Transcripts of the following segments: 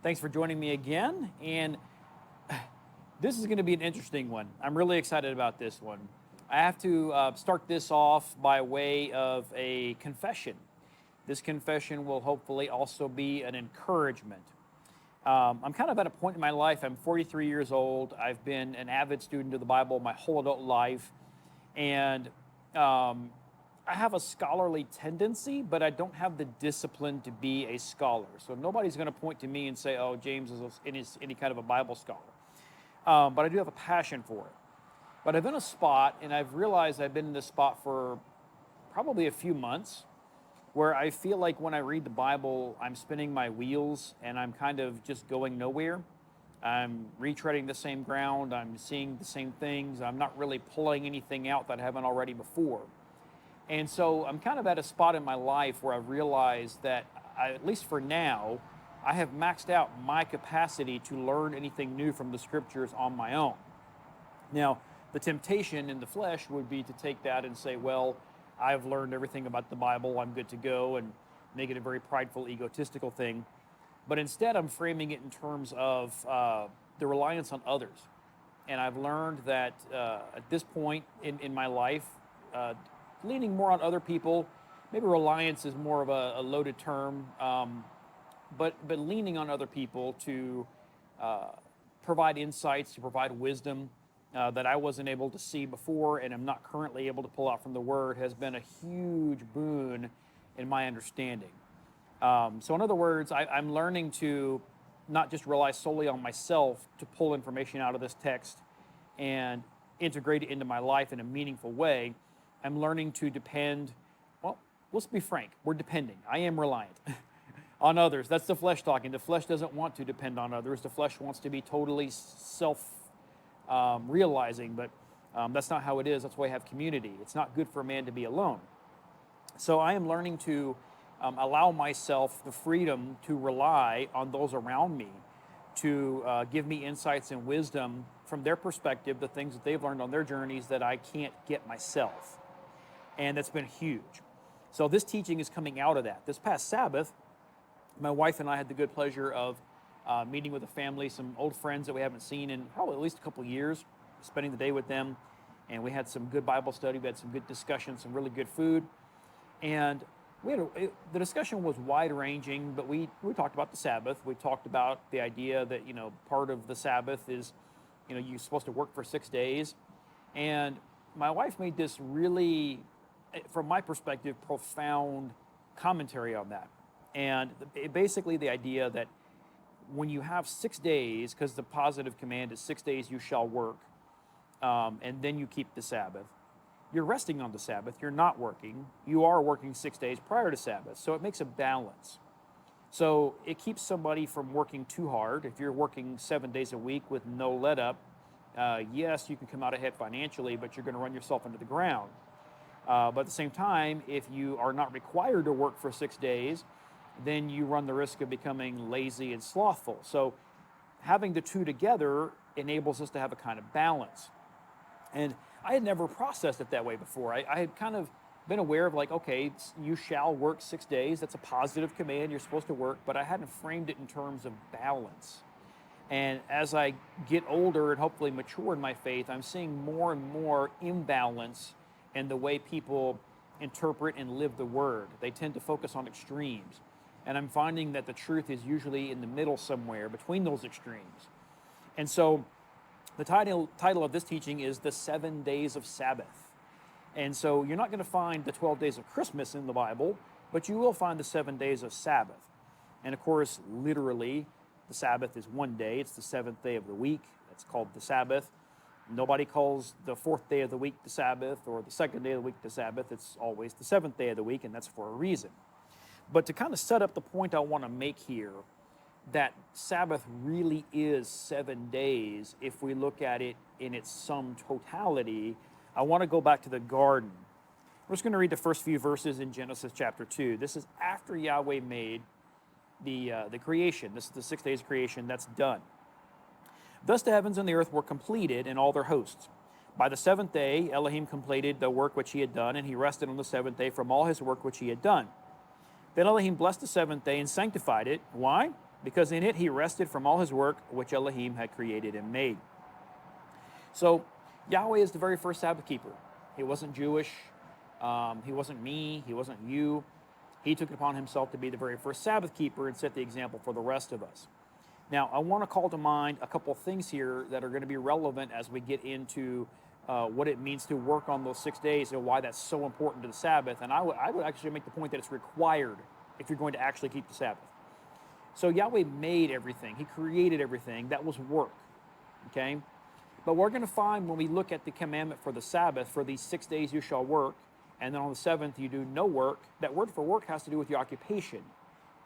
Thanks for joining me again. And this is going to be an interesting one. I'm really excited about this one. I have to start this off by way of a confession. This confession will hopefully also be an encouragement. I'm kind of at a point in my life, I'm 43 years old. I've been an avid student of the Bible my whole adult life. And I have a scholarly tendency, but I don't have the discipline to be a scholar. So nobody's going to point to me and say, oh, James is any kind of a Bible scholar. But I do have a passion for it. But I've been in a spot, and I've realized I've been in this spot for probably a few months, where I feel like when I read the Bible, I'm spinning my wheels, and I'm kind of just going nowhere. I'm retreading the same ground. I'm seeing the same things. I'm not really pulling anything out that I haven't already before. And so I'm kind of at a spot in my life where I've realized that, at least for now, I have maxed out my capacity to learn anything new from the scriptures on my own. Now, the temptation in the flesh would be to take that and say, well, I've learned everything about the Bible, I'm good to go, and make it a very prideful, egotistical thing. But instead, I'm framing it in terms of the reliance on others. And I've learned that at this point in my life, leaning more on other people, maybe reliance is more of a loaded term, but leaning on other people to provide insights, to provide wisdom that I wasn't able to see before and am not currently able to pull out from the Word has been a huge boon in my understanding. So in other words, I'm learning to not just rely solely on myself to pull information out of this text and integrate it into my life in a meaningful way. I'm learning to depend, well, let's be frank, we're depending. I am reliant on others. That's the flesh talking. The flesh doesn't want to depend on others. The flesh wants to be totally self-realizing, but that's not how it is. That's why I have community. It's not good for a man to be alone. So I am learning to allow myself the freedom to rely on those around me to give me insights and wisdom from their perspective, the things that they've learned on their journeys that I can't get myself. And that's been huge. So this teaching is coming out of that. This past Sabbath, my wife and I had the good pleasure of meeting with a family, some old friends that we haven't seen in probably at least a couple of years, spending the day with them. And we had some good Bible study. We had some good discussion, some really good food. And the discussion was wide-ranging, but we talked about the Sabbath. We talked about the idea that, part of the Sabbath is, you're supposed to work for 6 days. And my wife made this really, from my perspective, profound commentary on that. And basically the idea that when you have 6 days, because the positive command is 6 days you shall work, and then you keep the Sabbath, you're resting on the Sabbath, you're not working, you are working 6 days prior to Sabbath, so it makes a balance. So it keeps somebody from working too hard. If you're working 7 days a week with no let up, yes, you can come out ahead financially, but you're going to run yourself into the ground. But at the same time, if you are not required to work for 6 days, then you run the risk of becoming lazy and slothful. So having the two together enables us to have a kind of balance. And I had never processed it that way before. I had kind of been aware of okay, you shall work 6 days. That's a positive command. You're supposed to work. But I hadn't framed it in terms of balance. And as I get older and hopefully mature in my faith, I'm seeing more and more imbalance in the way people interpret and live the Word. They tend to focus on extremes. And I'm finding that the truth is usually in the middle somewhere between those extremes. And so the title of this teaching is The 7 Days of Sabbath. And so you're not going to find the 12 days of Christmas in the Bible, but you will find the 7 days of Sabbath. And of course, literally, the Sabbath is one day. It's the seventh day of the week. It's called the Sabbath. Nobody calls the fourth day of the week the Sabbath or the second day of the week the Sabbath. It's always the seventh day of the week, and that's for a reason. But to kind of set up the point I want to make here, that Sabbath really is 7 days if we look at it in its sum totality, I want to go back to the garden. We're just going to read the first few verses in Genesis chapter 2. This is after Yahweh made the creation. This is the 6 days of creation that's done. Thus the heavens and the earth were completed and all their hosts. By the seventh day Elohim completed the work which he had done, and he rested on the seventh day from all his work which he had done. Then Elohim blessed the seventh day and sanctified it. Why? because in it he rested from all his work which Elohim had created and made. So Yahweh is the very first Sabbath keeper. He wasn't Jewish. He wasn't me. He wasn't you. He took it upon himself to be the very first Sabbath keeper and set the example for the rest of us. Now, I want to call to mind a couple of things here that are going to be relevant as we get into what it means to work on those 6 days and why that's so important to the Sabbath. And I would actually make the point that it's required if you're going to actually keep the Sabbath. So Yahweh made everything. He created everything. That was work, okay? But we're going to find when we look at the commandment for the Sabbath, for these 6 days you shall work, and then on the seventh you do no work, that word for work has to do with your occupation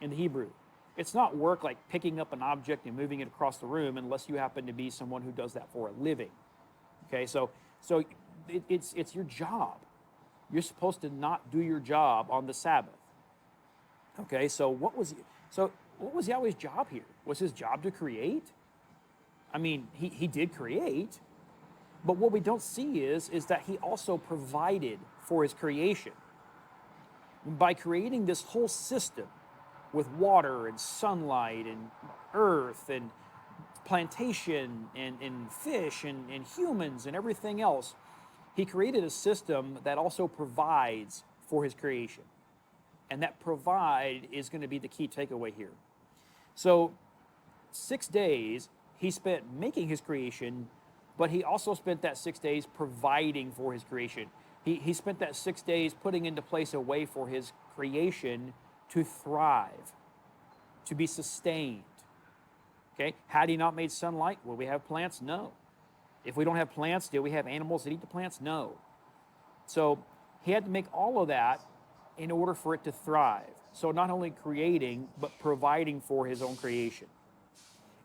in the Hebrew. It's not work like picking up an object and moving it across the room unless you happen to be someone who does that for a living. Okay, so it's your job. You're supposed to not do your job on the Sabbath. Okay, so what was Yahweh's job here? Was his job to create? I mean, he did create, but what we don't see is that he also provided for his creation. By creating this whole system with water and sunlight and earth and plantation and fish and humans and everything else, he created a system that also provides for his creation. And that provide is going to be the key takeaway here. So 6 days he spent making his creation, but he also spent that 6 days providing for his creation. He spent that 6 days putting into place a way for his creation to thrive, to be sustained. Okay? Had he not made sunlight, will we have plants? No. If we don't have plants, do we have animals that eat the plants? No. So he had to make all of that in order for it to thrive. So not only creating, but providing for his own creation.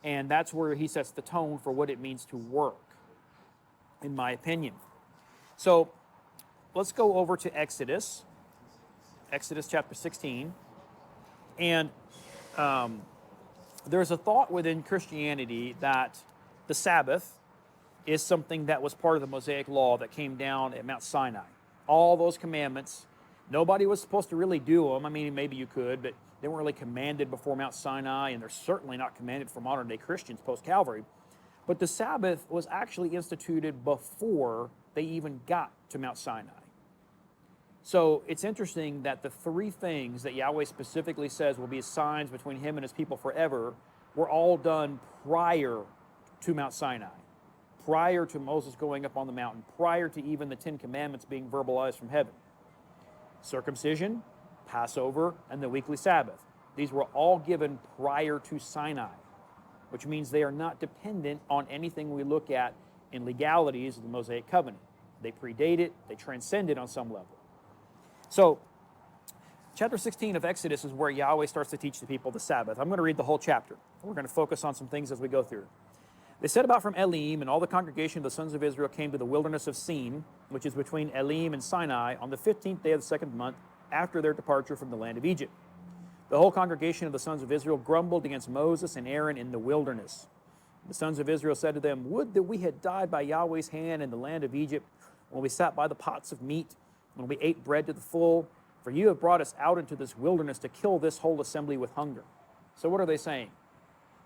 And that's where he sets the tone for what it means to work, in my opinion. So let's go over to Exodus chapter 16. And there's a thought within Christianity that the Sabbath is something that was part of the Mosaic law that came down at Mount Sinai. All those commandments, nobody was supposed to really do them. I mean, maybe you could, but they weren't really commanded before Mount Sinai, and they're certainly not commanded for modern-day Christians post-Calvary. But the Sabbath was actually instituted before they even got to Mount Sinai. So it's interesting that the three things that Yahweh specifically says will be signs between him and his people forever were all done prior to Mount Sinai, prior to Moses going up on the mountain, prior to even the 10 Commandments being verbalized from heaven. Circumcision, Passover, and the weekly Sabbath. These were all given prior to Sinai, which means they are not dependent on anything we look at in legalities of the Mosaic covenant. They predate it, they transcend it on some level. So, chapter 16 of Exodus is where Yahweh starts to teach the people the Sabbath. I'm going to read the whole chapter. We're going to focus on some things as we go through. They set about from Elim, and all the congregation of the sons of Israel came to the wilderness of Sin, which is between Elim and Sinai, on the 15th day of the second month after their departure from the land of Egypt. The whole congregation of the sons of Israel grumbled against Moses and Aaron in the wilderness. The sons of Israel said to them, "Would that we had died by Yahweh's hand in the land of Egypt, when we sat by the pots of meat, when we ate bread to the full, for you have brought us out into this wilderness to kill this whole assembly with hunger." So what are they saying?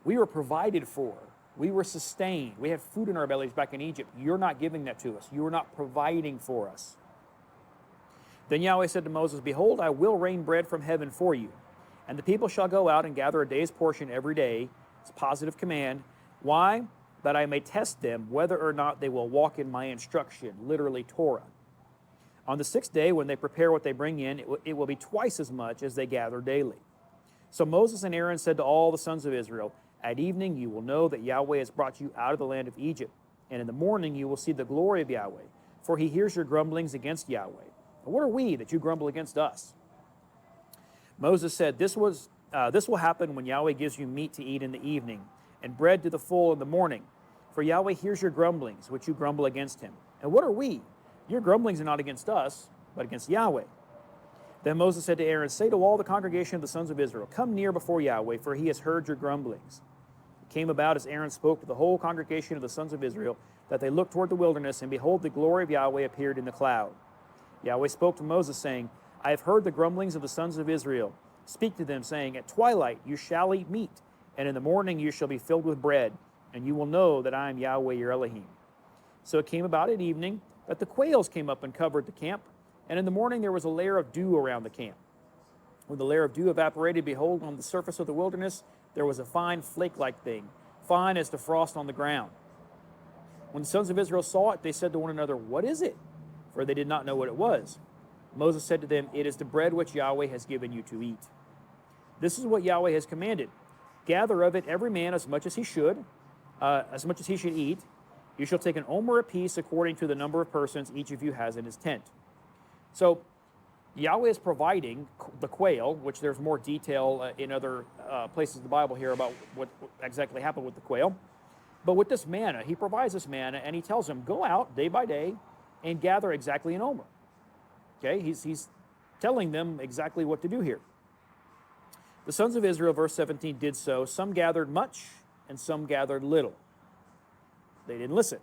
We were provided for. We were sustained. We had food in our bellies back in Egypt. You're not giving that to us. You are not providing for us. Then Yahweh said to Moses, "Behold, I will rain bread from heaven for you, and the people shall go out and gather a day's portion every day." It's a positive command. Why? That I may test them whether or not they will walk in my instruction, literally Torah. On the sixth day, when they prepare what they bring in, it will be twice as much as they gather daily. So Moses and Aaron said to all the sons of Israel, "At evening you will know that Yahweh has brought you out of the land of Egypt, and in the morning you will see the glory of Yahweh, for he hears your grumblings against Yahweh. And what are we that you grumble against us?" Moses said, This will happen when Yahweh gives you meat to eat in the evening, and bread to the full in the morning. For Yahweh hears your grumblings, which you grumble against him. And what are we? Your grumblings are not against us, but against Yahweh. Then Moses said to Aaron, "Say to all the congregation of the sons of Israel, come near before Yahweh, for he has heard your grumblings." It came about as Aaron spoke to the whole congregation of the sons of Israel, that they looked toward the wilderness, and behold, the glory of Yahweh appeared in the cloud. Yahweh spoke to Moses, saying, "I have heard the grumblings of the sons of Israel. Speak to them, saying, At twilight you shall eat meat, And in the morning you shall be filled with bread, and you will know that I am Yahweh your Elohim. So it came about at evening that the quails came up and covered the camp, and in the morning there was a layer of dew around the camp. When the layer of dew evaporated, behold, on the surface of the wilderness there was a fine flake-like thing, fine as the frost on the ground. When the sons of Israel saw it, they said to one another, what is it? For they did not know what it was. Moses said to them, it is the bread which Yahweh has given you to eat. This is what Yahweh has commanded. Gather of it every man as much as he should eat. You shall take an omer apiece according to the number of persons each of you has in his tent. So Yahweh is providing the quail, which there's more detail in other places in the Bible here about what exactly happened with the quail. But with this manna, he provides this manna, and he tells them, go out day by day and gather exactly an omer. Okay, he's telling them exactly what to do here. The sons of Israel, verse 17, did so. Some gathered much, and some gathered little. They didn't listen.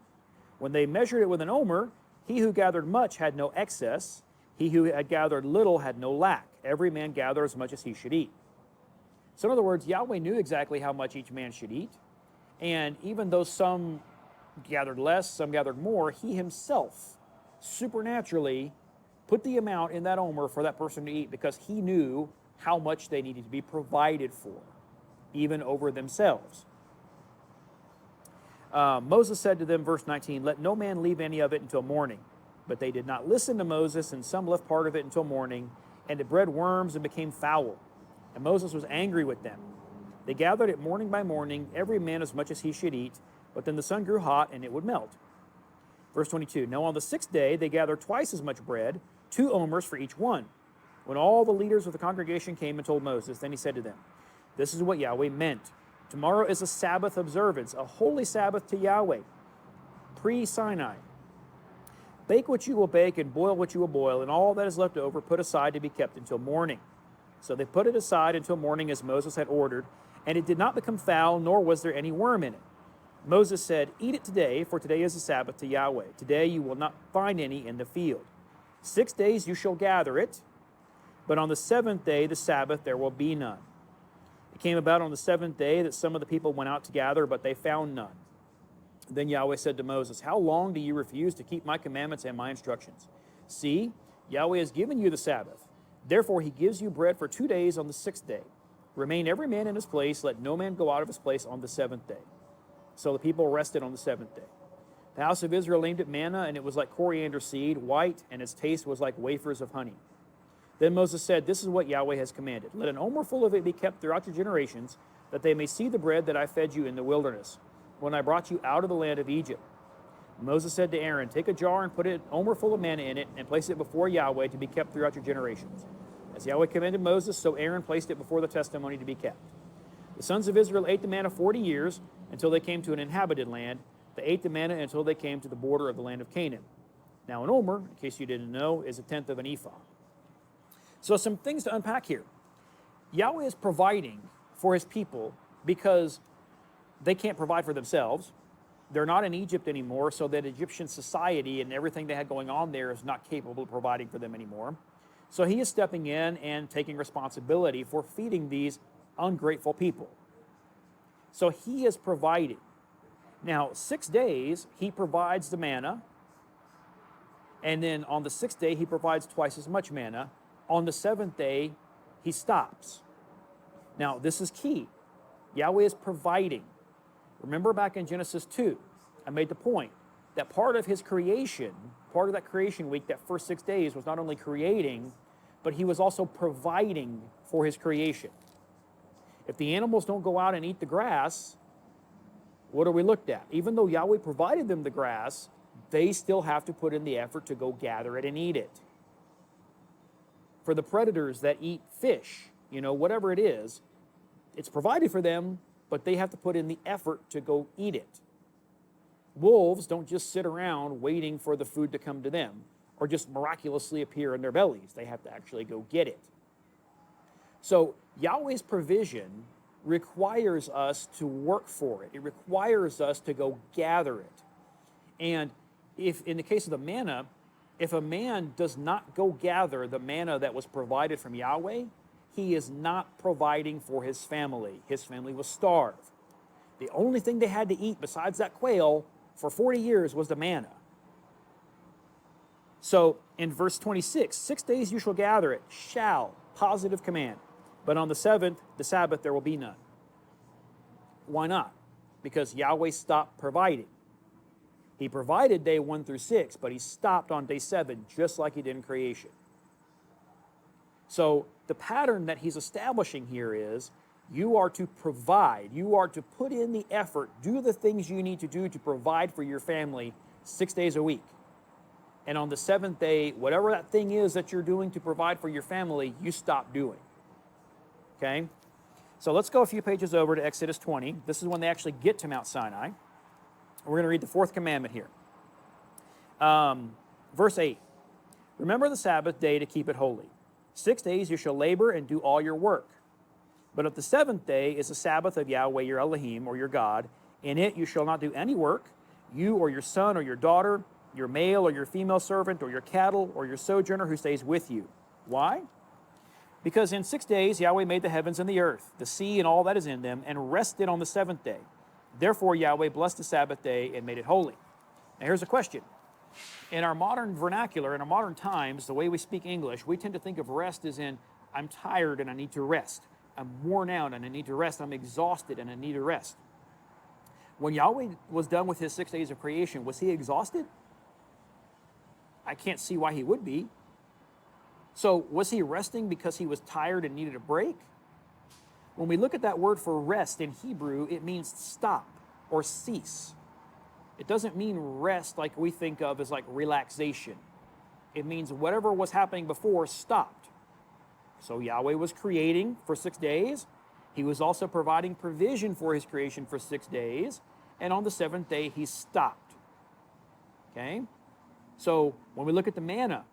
When they measured it with an omer, he who gathered much had no excess. He who had gathered little had no lack. Every man gathered as much as he should eat. So in other words, Yahweh knew exactly how much each man should eat. And even though some gathered less, some gathered more, he himself supernaturally put the amount in that omer for that person to eat because he knew how much they needed to be provided for, even over themselves. Moses said to them, verse 19, let no man leave any of it until morning. But they did not listen to Moses, and some left part of it until morning, and it bred worms and became foul. And Moses was angry with them. They gathered it morning by morning, every man as much as he should eat, but then the sun grew hot, and it would melt. Verse 22, now on the sixth day they gathered twice as much bread, 2 omers for each one. When all the leaders of the congregation came and told Moses, then he said to them, this is what Yahweh meant. Tomorrow is a Sabbath observance, a holy Sabbath to Yahweh, pre-Sinai. Bake what you will bake and boil what you will boil, and all that is left over put aside to be kept until morning. So they put it aside until morning as Moses had ordered, and it did not become foul, nor was there any worm in it. Moses said, eat it today, for today is a Sabbath to Yahweh. Today you will not find any in the field. 6 days you shall gather it, but on the 7th day, the Sabbath, there will be none. It came about on the 7th day that some of the people went out to gather, but they found none. Then Yahweh said to Moses, how long do you refuse to keep my commandments and my instructions? See, Yahweh has given you the Sabbath. Therefore he gives you bread for 2 days on the 6th day. Remain every man in his place. Let no man go out of his place on the 7th day. So the people rested on the 7th day. The house of Israel named it manna, and it was like coriander seed, white, and its taste was like wafers of honey. Then Moses said, this is what Yahweh has commanded. Let an omer full of it be kept throughout your generations, that they may see the bread that I fed you in the wilderness, when I brought you out of the land of Egypt. Moses said to Aaron, take a jar and put an omer full of manna in it, and place it before Yahweh to be kept throughout your generations. As Yahweh commanded Moses, so Aaron placed it before the testimony to be kept. The sons of Israel ate the manna 40 years, until they came to an inhabited land. They ate the manna until they came to the border of the land of Canaan. Now an omer, in case you didn't know, is 1/10 of an ephah. So some things to unpack here. Yahweh is providing for his people because they can't provide for themselves. They're not in Egypt anymore, so that Egyptian society and everything they had going on there is not capable of providing for them anymore. So he is stepping in and taking responsibility for feeding these ungrateful people. So he is providing. Now, 6 days, he provides the manna, and then on the 6th day, he provides twice as much manna. On the 7th day, he stops. Now, this is key. Yahweh is providing. Remember back in Genesis 2, I made the point that part of his creation, part of that creation week, that first 6 days, was not only creating, but he was also providing for his creation. If the animals don't go out and eat the grass, what are we looked at? Even though Yahweh provided them the grass, they still have to put in the effort to go gather it and eat it. For the predators that eat fish, whatever it is, it's provided for them, but they have to put in the effort to go eat it. Wolves don't just sit around waiting for the food to come to them or just miraculously appear in their bellies. They have to actually go get it. So Yahweh's provision requires us to work for it. It requires us to go gather it. And if, in the case of the manna, if a man does not go gather the manna that was provided from Yahweh, he is not providing for his family. His family was starved. The only thing they had to eat besides that quail for 40 years was the manna. So in verse 26, 6 days you shall gather it, shall, positive command. But on the seventh, the Sabbath, there will be none. Why not? Because Yahweh stopped providing. He provided day 1 through 6, but he stopped on day 7, just like he did in creation. So the pattern that he's establishing here is you are to provide, you are to put in the effort, do the things you need to do to provide for your family 6 days a week. And on the seventh day, whatever that thing is that you're doing to provide for your family, you stop doing. Okay? So let's go a few pages over to Exodus 20. This is when they actually get to Mount Sinai. We're going to read the Fourth Commandment here. Verse 8. Remember the Sabbath day to keep it holy. 6 days you shall labor and do all your work. But at the seventh day is the Sabbath of Yahweh your Elohim, or your God. In it you shall not do any work, you or your son or your daughter, your male or your female servant, or your cattle, or your sojourner who stays with you. Why? Because in 6 days Yahweh made the heavens and the earth, the sea and all that is in them, and rested on the seventh day. Therefore Yahweh blessed the Sabbath day and made it holy. Now here's a question. In our modern vernacular, in our modern times, the way we speak English, we tend to think of rest as in, I'm tired and I need to rest. I'm worn out and I need to rest. I'm exhausted and I need to rest. When Yahweh was done with his 6 days of creation, was he exhausted? I can't see why he would be. So was he resting because he was tired and needed a break? When we look at that word for rest in Hebrew, it means stop or cease. It doesn't mean rest like we think of as like relaxation. It means whatever was happening before stopped. So Yahweh was creating for 6 days. He was also providing provision for his creation for 6 days. And on the seventh day, he stopped. Okay? So when we look at the manna,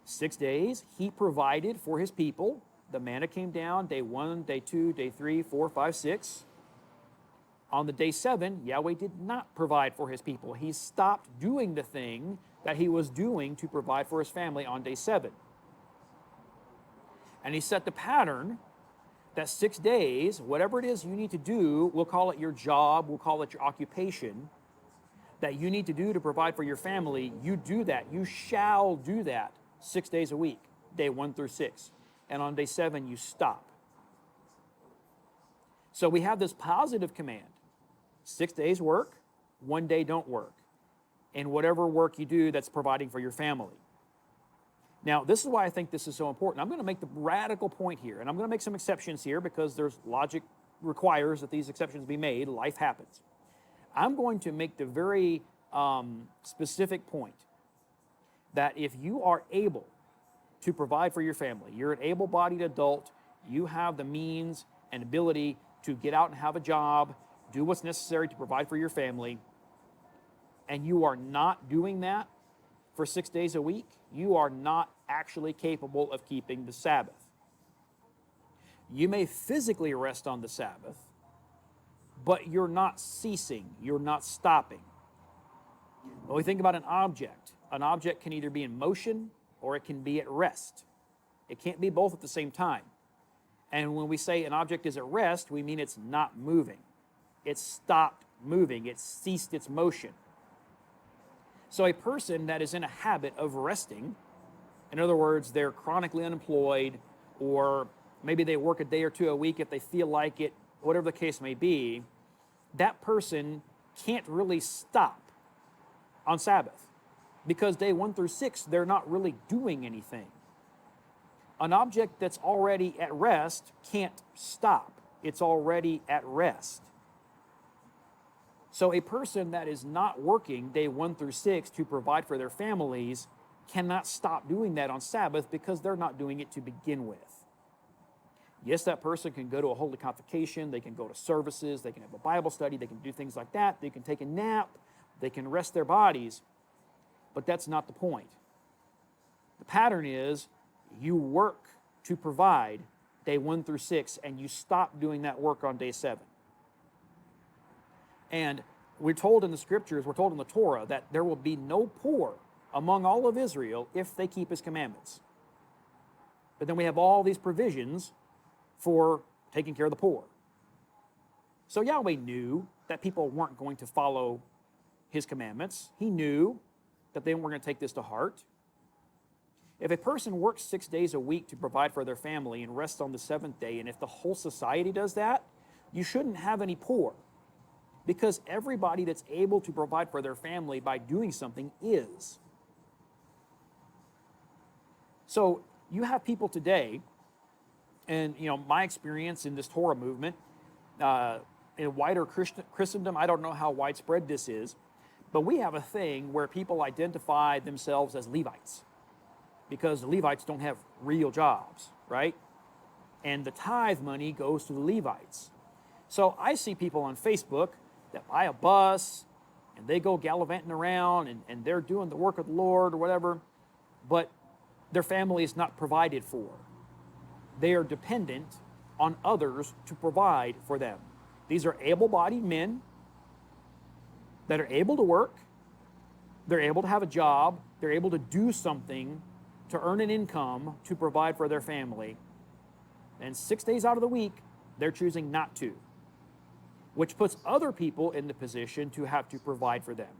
6 days, he provided for his people. The manna came down day 1, day 2, day 3, 4, 5, 6. On the day 7, Yahweh did not provide for his people. He stopped doing the thing that he was doing to provide for his family on day 7. And he set the pattern that 6 days, whatever it is you need to do, we'll call it your job, we'll call it your occupation, that you need to do to provide for your family, you do that. You shall do that 6 days a week, day 1 through 6. And on day 7, you stop. So we have this positive command. 6 days work, 1 day don't work. And whatever work you do, that's providing for your family. Now, this is why I think this is so important. I'm going to make the radical point here, and I'm going to make some exceptions here because there's logic requires that these exceptions be made. Life happens. I'm going to make the very specific point that if you are able to provide for your family, you're an able-bodied adult, you have the means and ability to get out and have a job, do what's necessary to provide for your family, and you are not doing that for 6 days a week, you are not actually capable of keeping the Sabbath. You may physically rest on the Sabbath, but you're not ceasing, you're not stopping. When we think about an object can either be in motion or it can be at rest. It can't be both at the same time. And when we say an object is at rest, we mean it's not moving. It's stopped moving, it's ceased its motion. So a person that is in a habit of resting, in other words, they're chronically unemployed, or maybe they work a day or two a week if they feel like it, whatever the case may be, that person can't really stop on Sabbath because day 1 through 6, they're not really doing anything. An object that's already at rest can't stop. It's already at rest. So a person that is not working day 1 through 6 to provide for their families cannot stop doing that on Sabbath because they're not doing it to begin with. Yes, that person can go to a holy convocation, they can go to services, they can have a Bible study, they can do things like that, they can take a nap, they can rest their bodies, but that's not the point. The pattern is you work to provide day 1 through 6 and you stop doing that work on day 7. And we're told in the scriptures, we're told in the Torah that there will be no poor among all of Israel if they keep his commandments. But then we have all these provisions for taking care of the poor. So Yahweh knew that people weren't going to follow his commandments. He knew that they weren't going to take this to heart. If a person works 6 days a week to provide for their family and rests on the seventh day, and if the whole society does that, you shouldn't have any poor, because everybody that's able to provide for their family by doing something is. So you have people today, and my experience in this Torah movement, in wider Christendom, I don't know how widespread this is, but we have a thing where people identify themselves as Levites, because the Levites don't have real jobs, right? And the tithe money goes to the Levites. So I see people on Facebook that buy a bus and they go gallivanting around and they're doing the work of the Lord or whatever, but their family is not provided for. They are dependent on others to provide for them. These are able-bodied men that are able to work, they're able to have a job, they're able to do something to earn an income to provide for their family. And 6 days out of the week, they're choosing not to, which puts other people in the position to have to provide for them.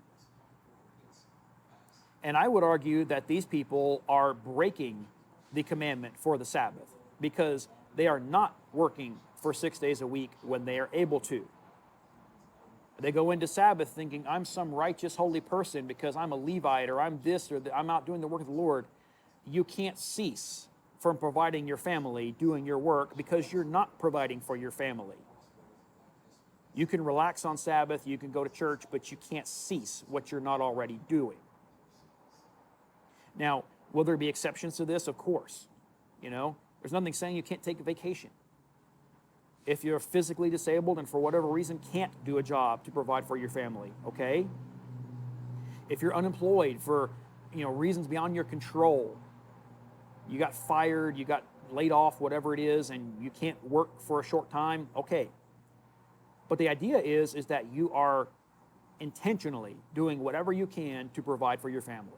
And I would argue that these people are breaking the commandment for the Sabbath, because they are not working for 6 days a week when they are able to. They go into Sabbath thinking, I'm some righteous, holy person because I'm a Levite, or I'm this, or I'm out doing the work of the Lord. You can't cease from providing your family, doing your work, because you're not providing for your family. You can relax on Sabbath, you can go to church, but you can't cease what you're not already doing. Now, will there be exceptions to this? Of course. There's nothing saying you can't take a vacation. If you're physically disabled and for whatever reason can't do a job to provide for your family, okay? If you're unemployed for, reasons beyond your control, you got fired, you got laid off, whatever it is, and you can't work for a short time, okay. But the idea is that you are intentionally doing whatever you can to provide for your family.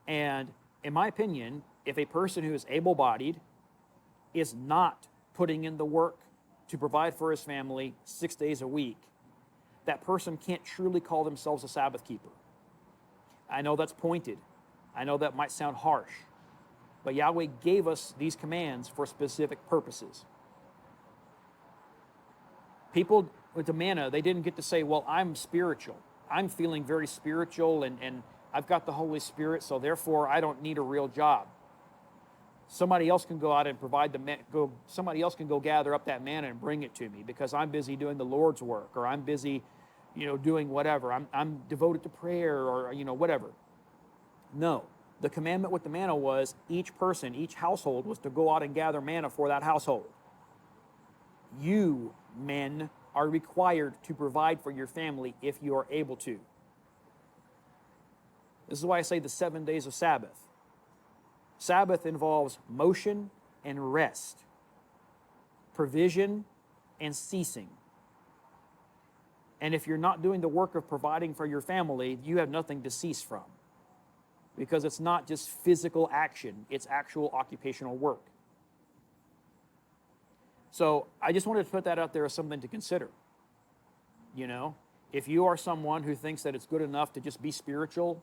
And in my opinion, if a person who is able-bodied is not putting in the work to provide for his family 6 days a week, that person can't truly call themselves a Sabbath keeper. I know that's pointed. I know that might sound harsh, but Yahweh gave us these commands for specific purposes. People with the manna, they didn't get to say, well, I'm spiritual. I'm feeling very spiritual and I've got the Holy Spirit, so therefore I don't need a real job. Somebody else can go out and provide somebody else can go gather up that manna and bring it to me because I'm busy doing the Lord's work, or I'm busy, doing whatever. I'm devoted to prayer, or, whatever. No. The commandment with the manna was each person, each household was to go out and gather manna for that household. You, men, are required to provide for your family if you are able to. This is why I say the 7 days of Sabbath. Sabbath involves motion and rest, provision and ceasing. And if you're not doing the work of providing for your family, you have nothing to cease from, because it's not just physical action, it's actual occupational work. So I just wanted to put that out there as something to consider. If you are someone who thinks that it's good enough to just be spiritual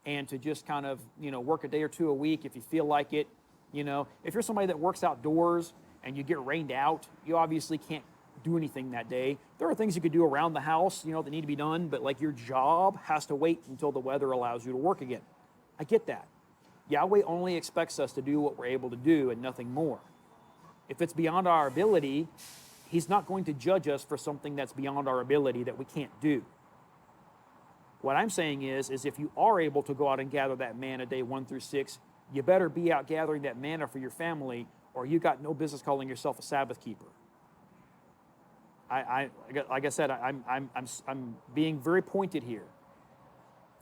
and to just kind of, work a day or two a week if you feel like it, if you're somebody that works outdoors and you get rained out, you obviously can't do anything that day. There are things you could do around the house, that need to be done, but like your job has to wait until the weather allows you to work again. I get that. Yahweh only expects us to do what we're able to do and nothing more. If it's beyond our ability, he's not going to judge us for something that's beyond our ability that we can't do. What I'm saying is if you are able to go out and gather that manna day 1 through 6, you better be out gathering that manna for your family, or you got no business calling yourself a Sabbath keeper. Like I said, I'm being very pointed here,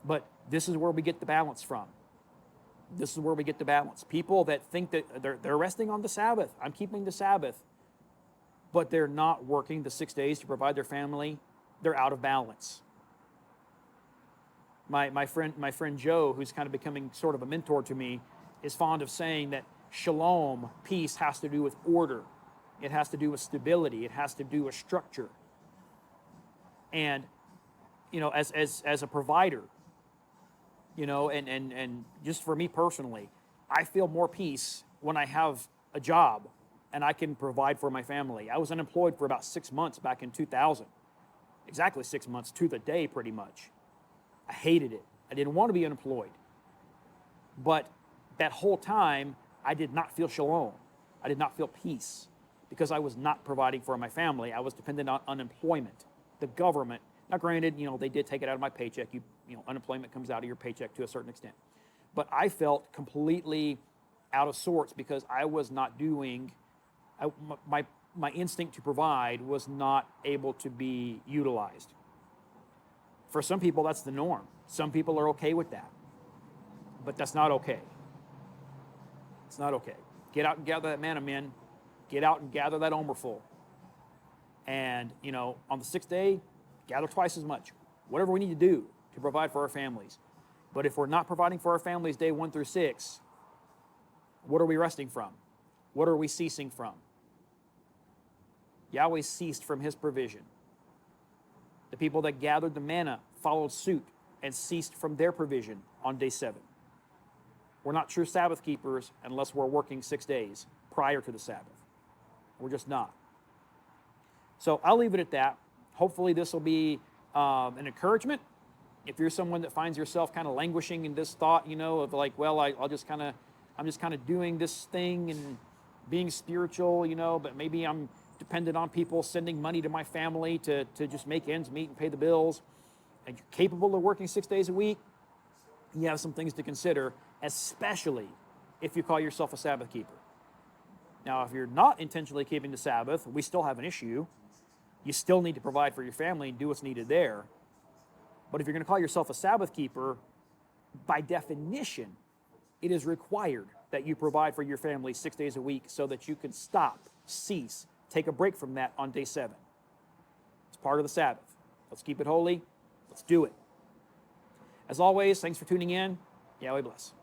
but this is where we get the balance from. This is where we get the balance. People that think that they're resting on the Sabbath, I'm keeping the Sabbath, but they're not working the 6 days to provide their family, they're out of balance. My friend Joe, who's kind of becoming sort of a mentor to me, is fond of saying that Shalom, peace, has to do with order. It has to do with stability. It has to do with structure. And, as a provider, and just for me personally, I feel more peace when I have a job and I can provide for my family. I was unemployed for about 6 months back in 2000. Exactly 6 months to the day, pretty much. I hated it. I didn't want to be unemployed. But that whole time, I did not feel shalom. I did not feel peace because I was not providing for my family. I was dependent on unemployment. The government, now granted, they did take it out of my paycheck. Unemployment comes out of your paycheck to a certain extent. But I felt completely out of sorts because I was not doing, my instinct to provide was not able to be utilized. For some people, that's the norm. Some people are okay with that. But that's not okay. It's not okay. Get out and gather that manna, men. Get out and gather that omerful. And, on the 6th day, gather twice as much. Whatever we need to do to provide for our families. But if we're not providing for our families day 1 through 6, what are we resting from? What are we ceasing from? Yahweh ceased from his provision. The people that gathered the manna followed suit and ceased from their provision on day 7. We're not true Sabbath keepers unless we're working 6 days prior to the Sabbath. We're just not. So I'll leave it at that. Hopefully this will be an encouragement. If you're someone that finds yourself kind of languishing in this thought, of like, well, I'm just kind of doing this thing and being spiritual, but maybe I'm dependent on people sending money to my family to just make ends meet and pay the bills, and you're capable of working 6 days a week, you have some things to consider, especially if you call yourself a Sabbath keeper. Now, if you're not intentionally keeping the Sabbath, we still have an issue. You still need to provide for your family and do what's needed there. But if you're going to call yourself a Sabbath keeper, by definition, it is required that you provide for your family 6 days a week so that you can stop, cease, take a break from that on day 7. It's part of the Sabbath. Let's keep it holy. Let's do it. As always, thanks for tuning in. Yahweh bless.